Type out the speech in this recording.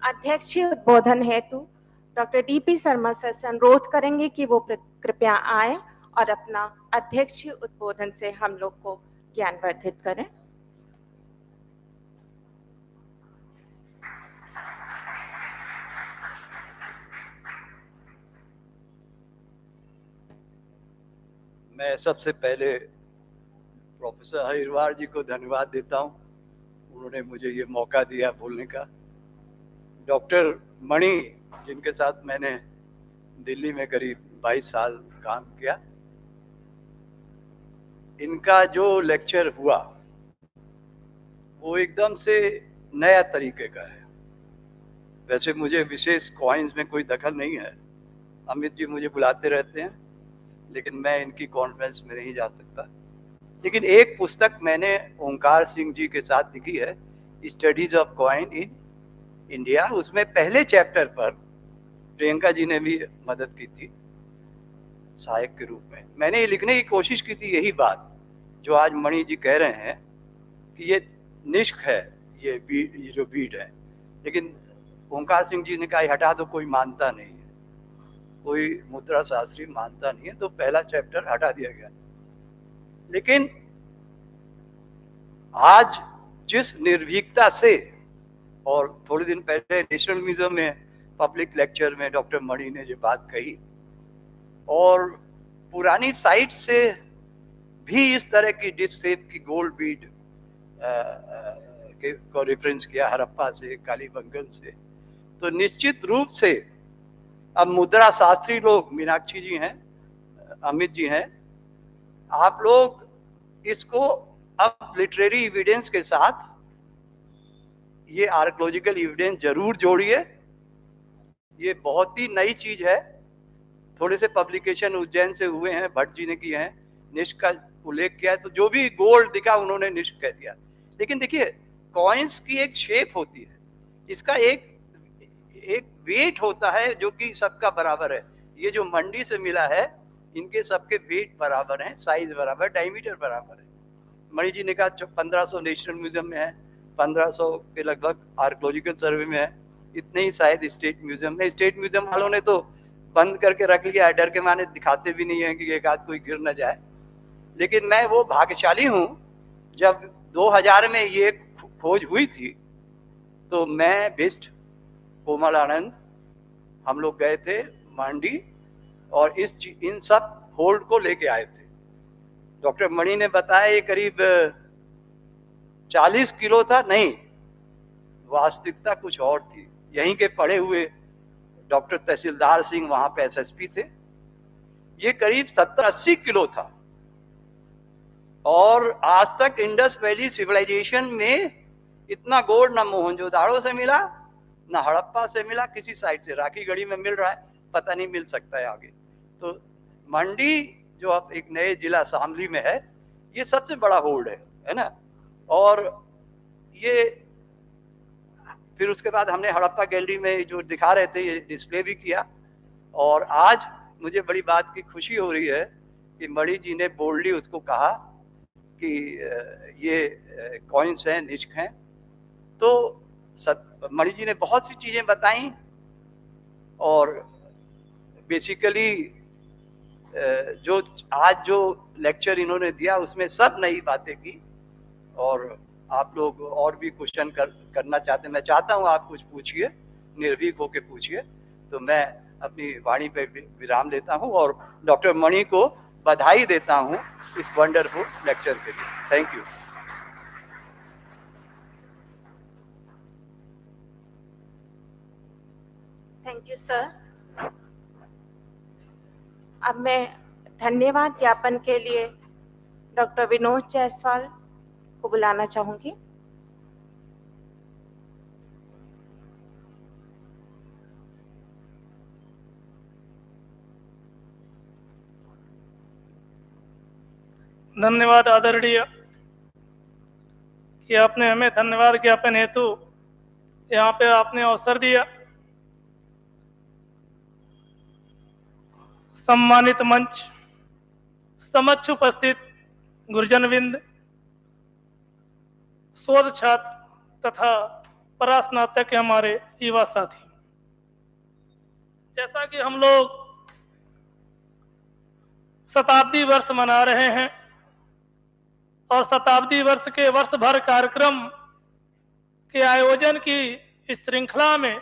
अध्यक्षीय उद्बोधन हेतु डॉक्टर डीपी शर्मा सर से अनुरोध करेंगे कि वो कृपया आए और अपना अध्यक्षीय उद्बोधन से हम लोग को ज्ञानवर्धित करें। मैं सबसे पहले प्रोफेसर हरिद्वार जी को धन्यवाद देता हूं, उन्होंने मुझे ये मौका दिया बोलने का। डॉक्टर मणि, जिनके साथ मैंने दिल्ली में करीब 22 साल काम किया, इनका जो लेक्चर हुआ वो एकदम से नया तरीके का है। वैसे मुझे विशेष कॉइन्स में कोई दखल नहीं है, अमित जी मुझे बुलाते रहते हैं, लेकिन मैं इनकी कॉन्फ्रेंस में नहीं जा सकता। लेकिन एक पुस्तक मैंने ओंकार सिंह जी के साथ लिखी है, studies of coin in India. उसमें पहले चैप्टर पर प्रियंका जी ने भी मदद की थी सहायक के रूप में। मैंने ये लिखने की कोशिश की थी यही बात जो आज मणि जी कह रहे हैं कि ये निष्क है, ये जो बीट है। लेकिन ओंकार सिंह जी ने कहा हटा दो, कोई मानता नहीं है, कोई मुद्रा शास्त्री मानता नहीं है, तो पहला चैप्टर हटा दिया गया। लेकिन आज जिस निर्भीकता से, और थोड़े दिन पहले नेशनल म्यूजियम में पब्लिक लेक्चर में डॉक्टर मणि ने जो बात कही, और पुरानी साइट से भी इस तरह की डिश शेप की गोल्ड बीड को रेफरेंस किया, हड़प्पा से, कालीबंगन से, तो निश्चित रूप से अब मुद्रा शास्त्री लोग, मीनाक्षी जी हैं, अमित जी हैं, आप लोग इसको अब लिटरेरी एविडेंस के साथ ये आर्कियोलॉजिकल एविडेंस जरूर जोड़िए। ये बहुत ही नई चीज है। थोड़े से पब्लिकेशन उज्जैन से हुए हैं, भट्ट जी ने किए हैं, निष्क का उल्लेख किया है, तो जो भी गोल्ड दिखा उन्होंने निष्क कह दिया। लेकिन देखिए, कॉइन्स की एक शेप होती है, इसका एक वेट होता है जो कि सबका बराबर है। ये जो मंडी से मिला है, इनके सबके वेट बराबर हैं, साइज बराबर, डायमीटर बराबर है। मणि जी ने कहा 1500 नेशनल म्यूजियम में है, 1500 के लगभग आर्कियोलॉजिकल सर्वे में है, इतने ही शायद स्टेट म्यूजियम में। स्टेट म्यूजियम वालों ने तो बंद करके रख लिया है, डर के माने दिखाते भी नहीं है कि एक आध कोई गिर न जाए। लेकिन मैं वो भाग्यशाली हूँ, जब 2000 में ये खोज हुई थी तो मैं बिस्ट, कोमल आनंद, हम लोग गए थे मंडी और इन सब होल्ड को लेके आए थे। डॉक्टर मणि ने बताया ये करीब 40 किलो था, नहीं, वास्तविकता कुछ और थी। यहीं के पढ़े हुए डॉक्टर तहसीलदार सिंह वहां पे एसएसपी थे, ये करीब 70-80 किलो था। और आज तक इंडस वैली सिविलाइजेशन में इतना गोल्ड ना मोहनजोदाड़ो से मिला, ना हड़प्पा से मिला, किसी साइड से। राखी गढ़ी में मिल रहा है, पता नहीं मिल सकता है आगे। तो मंडी जो अब एक नए जिला शामली में है, ये सबसे बड़ा होल्ड है ना। और ये फिर उसके बाद हमने हड़प्पा गैलरी में जो दिखा रहे थे ये डिस्प्ले भी किया। और आज मुझे बड़ी बात की खुशी हो रही है कि मणि जी ने बोल्डली उसको कहा कि ये कॉइन्स हैं, निष्क हैं। तो मणि जी ने बहुत सी चीजें बताई, और बेसिकली जो आज जो लेक्चर इन्होंने दिया उसमें सब नई बातें की। और आप लोग और भी क्वेश्चन करना चाहते हैं, मैं चाहता हूं आप कुछ पूछिए, निर्भीक होकर पूछिए। तो मैं अपनी वाणी पे विराम देता हूं और डॉक्टर मणि को बधाई देता हूं इस वंडरफुल लेक्चर के लिए। Thank you. Thank you sir. अब मैं धन्यवाद ज्ञापन के लिए डॉक्टर विनोद जायसवाल को बुलाना चाहूंगी। धन्यवाद आदरणीय कि आपने हमें धन्यवाद ज्ञापन हेतु यहाँ पे आपने अवसर दिया। सम्मानित मंच, समक्ष उपस्थित गुरुजनवृंद, शोध छात्र तथा परास्नातक के हमारे युवा साथी, जैसा कि हम लोग शताब्दी वर्ष मना रहे हैं और शताब्दी वर्ष के वर्ष भर कार्यक्रम के आयोजन की इस श्रृंखला में